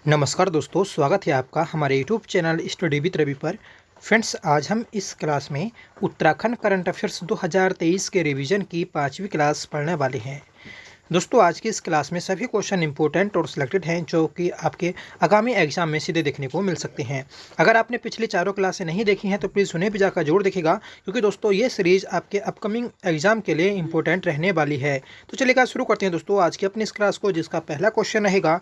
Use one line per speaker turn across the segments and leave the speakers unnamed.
नमस्कार दोस्तों, स्वागत है आपका हमारे YouTube channel study with Ravi पर। फ्रेंड्स, आज हम इस क्लास में उत्तराखंड करंट अफेयर्स 2023 के रिवीजन की 5वीं क्लास पढ़ने वाले हैं। दोस्तों, आज की इस क्लास में सभी क्वेश्चन इंपॉर्टेंट और सिलेक्टेड हैं जो कि आपके आगामी एग्जाम में सीधे देखने को मिल सकते हैं। अगर आपने पिछली चारों क्लासें नहीं देखी हैं तो प्लीज़ उन्हें भी जाकर जरूर देखिएगा, क्योंकि दोस्तों ये सीरीज आपके अपकमिंग एग्जाम के लिए इंपॉर्टेंट रहने वाली है। तो चलिएगा शुरू करते हैं दोस्तों आज की अपनी इस क्लास को, जिसका पहला क्वेश्चन रहेगा,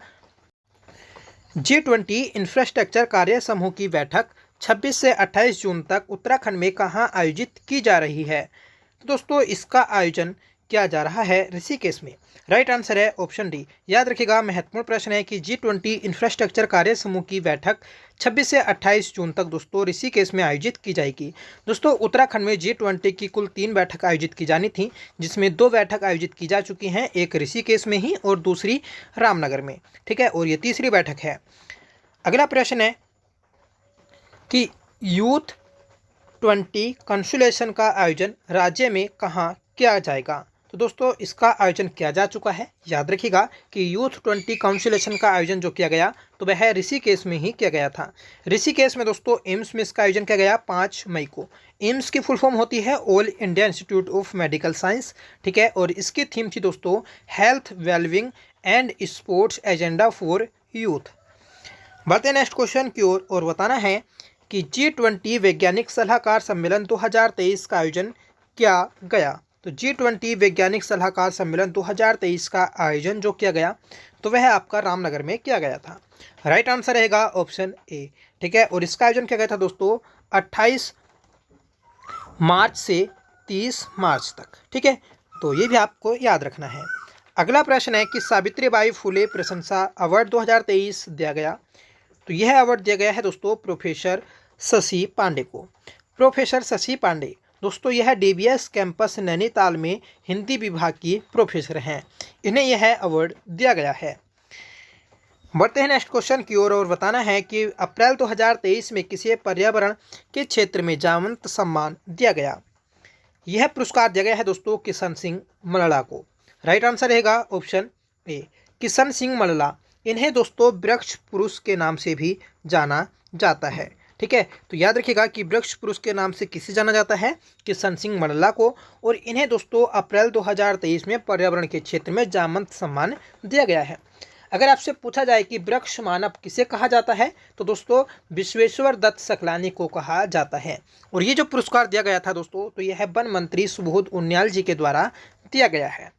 G20 इंफ्रास्ट्रक्चर कार्य समूह की बैठक 26 से 28 जून तक उत्तराखंड में कहां आयोजित की जा रही है। तो दोस्तों, इसका आयोजन किया जा रहा है ऋषिकेश में। राइट आंसर है ऑप्शन डी। याद रखिएगा, महत्वपूर्ण प्रश्न है कि G20 इंफ्रास्ट्रक्चर कार्य समूह की बैठक 26 से 28 जून तक दोस्तों ऋषिकेश में आयोजित की जाएगी। दोस्तों, उत्तराखंड में G20 की कुल 3 बैठक आयोजित की जानी थी, जिसमें 2 बैठक आयोजित की जा चुकी हैं, एक ऋषिकेश में ही और दूसरी रामनगर में। ठीक है, और ये तीसरी बैठक है। अगला प्रश्न है कि यूथ 20 कंसुलेशन का आयोजन राज्य में कहाँ किया जाएगा। तो दोस्तों, इसका आयोजन किया जा चुका है। याद रखिएगा कि यूथ 20 काउंसिलेशन का आयोजन जो किया गया तो वह ऋषिकेश में ही किया गया था। ऋषिकेश में दोस्तों एम्स में इसका आयोजन किया गया 5 मई को। एम्स की फुल फॉर्म होती है all India institute of medical science. ठीक है, और इसकी थीम थी दोस्तों health, wellbeing and sports agenda for youth. बढ़ते हैं नेक्स्ट क्वेश्चन की ओर और बताना है कि G20 वैज्ञानिक सलाहकार सम्मेलन 2023 का आयोजन किया गया। तो G20 वैज्ञानिक सलाहकार सम्मेलन 2023 का आयोजन जो किया गया तो वह आपका रामनगर में किया गया था। राइट आंसर रहेगा ऑप्शन ए। ठीक है, और इसका आयोजन किया गया था दोस्तों 28 मार्च से 30 मार्च तक। ठीक है, तो ये भी आपको याद रखना है। अगला प्रश्न है कि सावित्रीबाई फुले प्रशंसा अवार्ड 2023 दिया गया। तो यह अवार्ड दिया गया है दोस्तों प्रोफेसर शशि पांडे को। प्रोफेसर शशि पांडे दोस्तों यह डीबीएस कैंपस नैनीताल में हिंदी विभाग की प्रोफेसर हैं। इन्हें यह अवार्ड दिया गया है। बढ़ते हैं नेक्स्ट क्वेश्चन की ओर और बताना है कि अप्रैल 2023 में किसी पर्यावरण के क्षेत्र में जावंत सम्मान दिया गया। यह पुरस्कार दिया गया है दोस्तों किशन सिंह मल्ला को। राइट आंसर रहेगा ऑप्शन ए, किशन सिंह मल्ला। इन्हें दोस्तों वृक्ष पुरुष के नाम से भी जाना जाता है। ठीक है, तो याद रखिएगा कि वृक्ष पुरुष के नाम से किसे जाना जाता है, किशन सिंह मल्ला को। और इन्हें दोस्तों अप्रैल 2023 में पर्यावरण के क्षेत्र में जावंत सम्मान दिया गया है। अगर आपसे पूछा जाए कि वृक्ष मानव किसे कहा जाता है तो दोस्तों विश्वेश्वर दत्त सकलानी को कहा जाता है। और ये जो पुरस्कार दिया गया था दोस्तों तो यह वन मंत्री सुबोध उनियाल जी के द्वारा दिया गया है।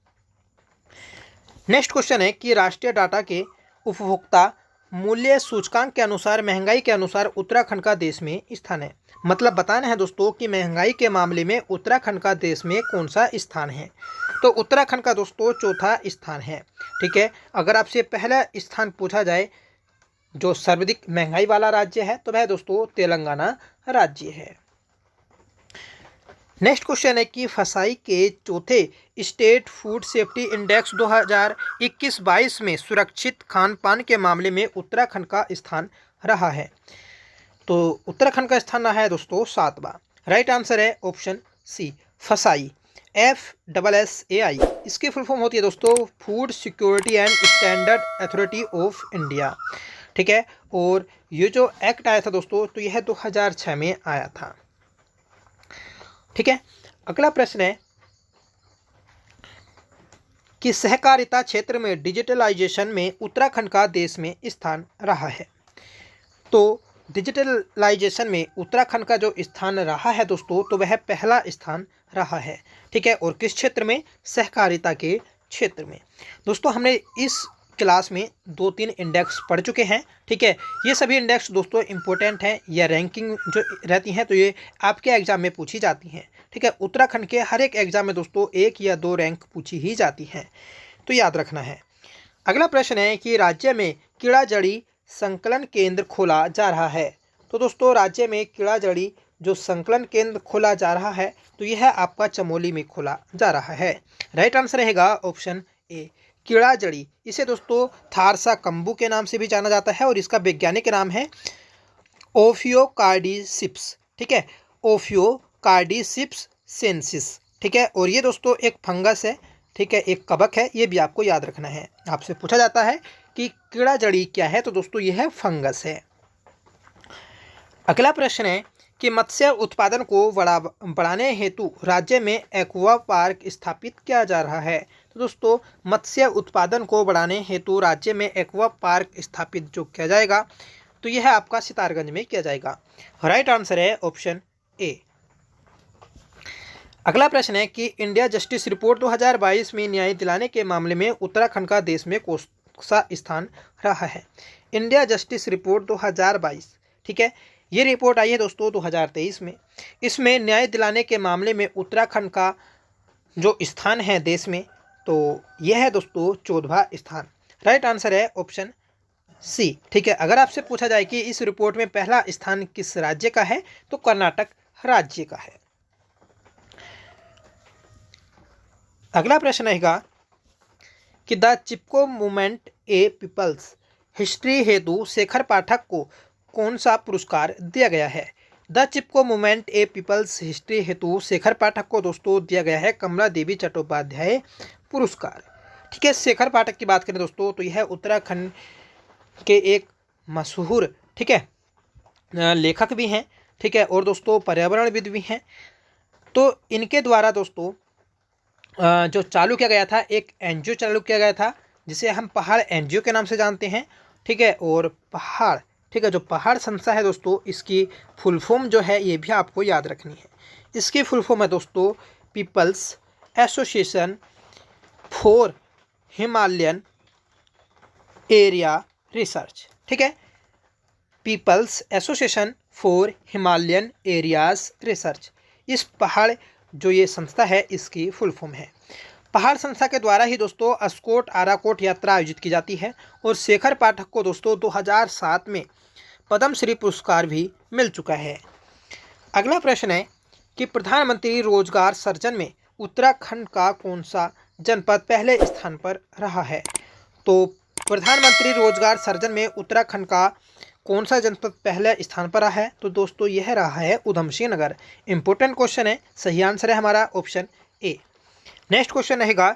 नेक्स्ट क्वेश्चन है कि राष्ट्रीय डाटा के उपभोक्ता मूल्य सूचकांक के अनुसार महंगाई के अनुसार उत्तराखंड का देश में स्थान है। मतलब बताना है दोस्तों कि महंगाई के मामले में उत्तराखंड का देश में कौन सा स्थान है। तो उत्तराखंड का दोस्तों चौथा स्थान है। ठीक है, अगर आपसे पहला स्थान पूछा जाए जो सर्वाधिक महंगाई वाला राज्य है तो वह दोस्तों तेलंगाना राज्य है। नेक्स्ट क्वेश्चन है कि फसाई के चौथे स्टेट फूड सेफ्टी इंडेक्स 2021-22 में सुरक्षित खान पान के मामले में उत्तराखंड का स्थान रहा है। तो उत्तराखंड का स्थान रहा है दोस्तों 7वां। राइट आंसर है ऑप्शन सी, फसाई, FSSAI। इसकी फुल फॉर्म होती है दोस्तों food security and standard authority of India. ठीक है, और ये जो एक्ट आया था दोस्तों तो यह 2006 में आया था। ठीक है, अगला प्रश्न है कि सहकारिता क्षेत्र में डिजिटलाइजेशन में उत्तराखंड का देश में स्थान रहा है। तो डिजिटलाइजेशन में उत्तराखंड का जो स्थान रहा है दोस्तों तो वह पहला स्थान रहा है। ठीक है, और किस क्षेत्र में, सहकारिता के क्षेत्र में। दोस्तों हमने इस क्लास में 2-3 इंडेक्स पढ़ चुके हैं। ठीक है, ये सभी इंडेक्स दोस्तों इंपॉर्टेंट हैं। या रैंकिंग जो रहती हैं तो ये आपके एग्जाम में पूछी जाती हैं। ठीक है, उत्तराखंड के हर एक एग्जाम में दोस्तों 1 या 2 रैंक पूछी ही जाती हैं, तो याद रखना है। अगला प्रश्न है कि राज्य में कीड़ा जड़ी संकलन केंद्र खोला जा रहा है। तो दोस्तों राज्य में कीड़ा जड़ी जो संकलन केंद्र खोला जा रहा है तो यह आपका चमोली में खोला जा रहा है। राइट आंसर रहेगा ऑप्शन ए, कीड़ा जड़ी। इसे दोस्तों थारसा कंबू के नाम से भी जाना जाता है और इसका वैज्ञानिक नाम है ओफियोकार्डिसिप्स। ठीक है, ओफियोकार्डिसिप्स सेंसिस। ठीक है, और ये दोस्तों एक फंगस है। ठीक है, एक कवक है, ये भी आपको याद रखना है। आपसे पूछा जाता है कि कीड़ा जड़ी क्या है? तो दोस्तों यह है फंगस है। अगला प्रश्न है कि मत्स्य उत्पादन को बढ़ाने हेतु राज्य में एक्वा पार्क स्थापित किया जा रहा है। तो दोस्तों मत्स्य उत्पादन को बढ़ाने हेतु राज्य में एक्वा पार्क स्थापित जो किया जाएगा तो यह आपका सितारगंज में किया जाएगा। राइट आंसर है ऑप्शन ए। अगला प्रश्न है कि इंडिया जस्टिस रिपोर्ट 2022 में न्याय दिलाने के मामले में उत्तराखंड का देश में कौन सा स्थान रहा है? इंडिया जस्टिस रिपोर्ट 2022, ठीक है, ये रिपोर्ट आई है दोस्तों 2023 में। इसमें न्याय दिलाने के मामले में उत्तराखंड का जो स्थान है देश में तो यह है दोस्तों 14वां स्थान। राइट आंसर है ऑप्शन सी, ठीक है। अगर आपसे पूछा जाए कि इस रिपोर्ट में पहला स्थान किस राज्य का है तो कर्नाटक राज्य का है। अगला प्रश्न रहेगा कि the Chipko movement a people's history हेतु शेखर पाठक को कौन सा पुरस्कार दिया गया है? The Chipko movement a people's history हेतु शेखर पाठक को दोस्तों दिया गया है कमला देवी चट्टोपाध्याय पुरस्कार, ठीक है। शेखर पाठक की बात करें दोस्तों तो यह उत्तराखंड के एक मशहूर, ठीक है, लेखक भी हैं, ठीक है, और दोस्तों पर्यावरणविद भी हैं। तो इनके द्वारा दोस्तों जो चालू किया गया था, एक एनजीओ चालू किया गया था जिसे हम पहाड़ एनजीओ के नाम से जानते हैं, ठीक है। और पहाड़, ठीक है, जो पहाड़ संस्था है दोस्तों इसकी फुल फॉर्म जो है ये भी आपको याद रखनी है। इसकी फुल फॉर्म है दोस्तों people's association for Himalayan area research, ठीक है, people's association for Himalayan areas research. इस पहाड़ जो ये संस्था है इसकी फुल फॉर्म है। पहाड़ संस्था के द्वारा ही दोस्तों अस्कोट आराकोट यात्रा आयोजित की जाती है और शेखर पाठक को दोस्तों 2007 में पद्मश्री पुरस्कार भी मिल चुका है। अगला प्रश्न है कि प्रधानमंत्री रोजगार सृजन में उत्तराखंड का कौन सा जनपद पहले स्थान पर रहा है? तो प्रधानमंत्री रोजगार सृजन में उत्तराखंड का कौन सा जनपद पहले स्थान पर रहा है? तो दोस्तों यह रहा है उधमसिंह नगर। इंपॉर्टेंट क्वेश्चन है, सही आंसर है हमारा ऑप्शन ए। नेक्स्ट क्वेश्चन रहेगा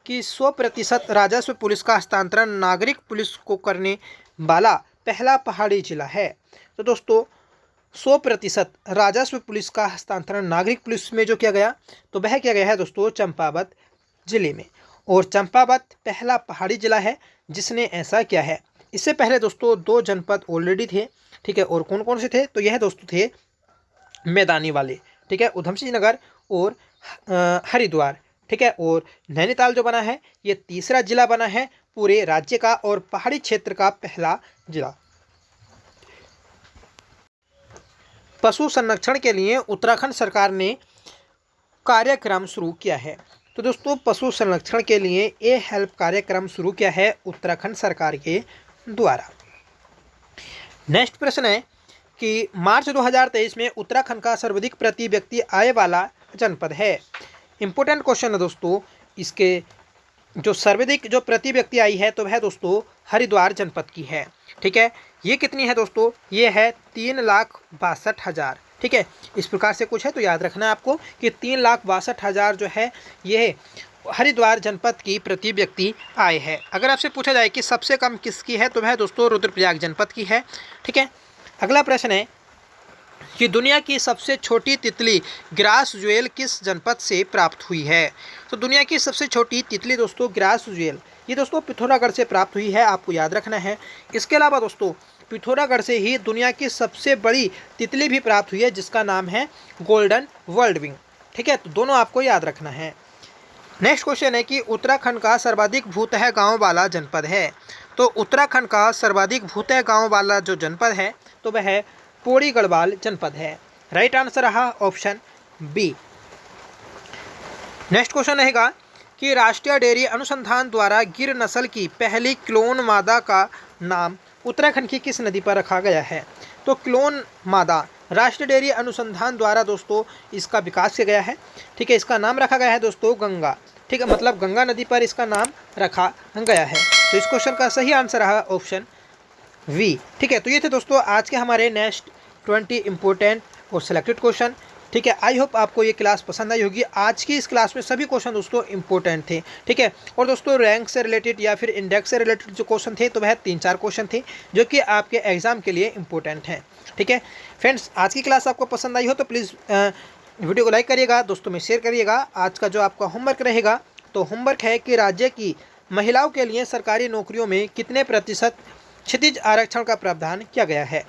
कि 100% राजस्व पुलिस का हस्तांतरण नागरिक पुलिस को करने वाला पहला पहाड़ी जिला है। तो दोस्तों 100% राजस्व पुलिस का हस्तांतरण नागरिक पुलिस में जो किया गया तो वह किया गया है दोस्तों चंपावत जिले में। और चंपावत पहला पहाड़ी जिला है जिसने ऐसा किया है। इससे पहले दोस्तों 2 जनपद ऑलरेडी थे, ठीक है, और कौन कौन से थे तो यह दोस्तों थे मैदानी वाले, ठीक है, उधमसिंह नगर और हरिद्वार, ठीक है। और नैनीताल जो बना है ये तीसरा जिला बना है पूरे राज्य का और पहाड़ी क्षेत्र का पहला जिला। पशु संरक्षण के लिए उत्तराखंड सरकार ने कार्यक्रम शुरू किया है। तो दोस्तों पशु संरक्षण के लिए ए हेल्प कार्यक्रम शुरू किया है उत्तराखंड सरकार के द्वारा। नेक्स्ट प्रश्न है कि मार्च 2023 में उत्तराखंड का सर्वाधिक प्रति व्यक्ति आय वाला जनपद है। इंपॉर्टेंट क्वेश्चन है दोस्तों, इसके जो सर्वाधिक जो प्रति व्यक्ति आई है तो वह दोस्तों हरिद्वार जनपद की है, ठीक है। ये कितनी है दोस्तों? ये है 3,62,000, ठीक है। इस प्रकार से कुछ है तो याद रखना है आपको कि 3,62,000 जो है ये हरिद्वार जनपद की प्रति व्यक्ति आय है। अगर आपसे पूछा जाए कि सबसे कम किसकी है तो वह दोस्तों रुद्रप्रयाग जनपद की है, ठीक है। अगला प्रश्न है कि दुनिया की सबसे छोटी तितली ग्रास ज्वेल किस जनपद से प्राप्त हुई है? तो दुनिया की सबसे छोटी तितली दोस्तों ग्रास ज्वेल ये दोस्तों पिथौरागढ़ से प्राप्त हुई है, आपको याद रखना है। इसके अलावा दोस्तों पिथौरागढ़ से ही दुनिया की सबसे बड़ी तितली भी प्राप्त हुई है जिसका नाम है गोल्डन वर्ल्ड विंग, ठीक है। तो दोनों आपको याद रखना है। नेक्स्ट क्वेश्चन है कि उत्तराखंड का सर्वाधिक भूतह गांव वाला जनपद है। तो उत्तराखंड का सर्वाधिक भूतह गांव वाला जो जनपद है तो वह है पौड़ी गढ़वाल जनपद है। राइट आंसर रहा ऑप्शन बी। नेक्स्ट क्वेश्चन रहेगा कि राष्ट्रीय डेयरी अनुसंधान द्वारा गिर नस्ल की पहली क्लोन मादा का नाम उत्तराखंड की किस नदी पर रखा गया है? तो क्लोन मादा राष्ट्रीय डेयरी अनुसंधान द्वारा दोस्तों इसका विकास किया गया है, ठीक है। इसका नाम रखा गया है दोस्तों गंगा, ठीक है, मतलब गंगा नदी पर इसका नाम रखा गया है। तो इस क्वेश्चन का सही आंसर रहा ऑप्शन वी, ठीक है। तो ये थे दोस्तों आज के हमारे नेक्स्ट 20 इंपॉर्टेंट और सिलेक्टेड क्वेश्चन। ठीक है, आई होप आपको ये क्लास पसंद आई होगी। आज की इस क्लास में सभी क्वेश्चन दोस्तों इंपॉर्टेंट थे। ठीक है, और दोस्तों रैंक से रिलेटेड या फिर इंडेक्स से रिलेटेड जो क्वेश्चन थे तो वह 3-4 क्वेश्चन थे जो कि आपके एग्जाम के लिए इंपॉर्टेंट हैं। ठीक है फ्रेंड्स, आज की क्लास आपको पसंद आई हो तो प्लीज़ वीडियो को लाइक करिएगा, दोस्तों में शेयर करिएगा। आज का जो आपका होमवर्क रहेगा तो होमवर्क है कि राज्य की महिलाओं के लिए सरकारी नौकरियों में कितने प्रतिशत क्षितिज आरक्षण का प्रावधान किया गया है।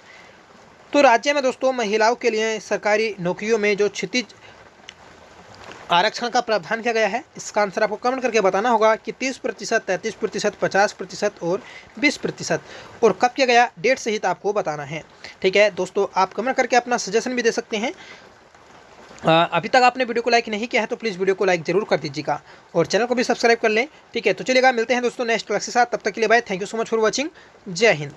तो राज्य में दोस्तों महिलाओं के लिए सरकारी नौकरियों में जो क्षितिज आरक्षण का प्रावधान किया गया है, इसका आंसर आपको कमेंट करके बताना होगा कि 30%, 33%, 50% और 20%, और कब किया गया, डेट सहित आपको बताना है। ठीक है दोस्तों, आप कमेंट करके अपना सजेशन भी दे सकते हैं। अभी तक आपने वीडियो को लाइक नहीं किया है तो प्लीज़ वीडियो को लाइक जरूर कर दीजिएगा और चैनल को भी सब्सक्राइब कर लें। ठीक है, तो चलिएगा, मिलते हैं दोस्तों नेक्स्ट क्लास के साथ। तब तक के लिए bye, thank you so much for watching. जय हिंद।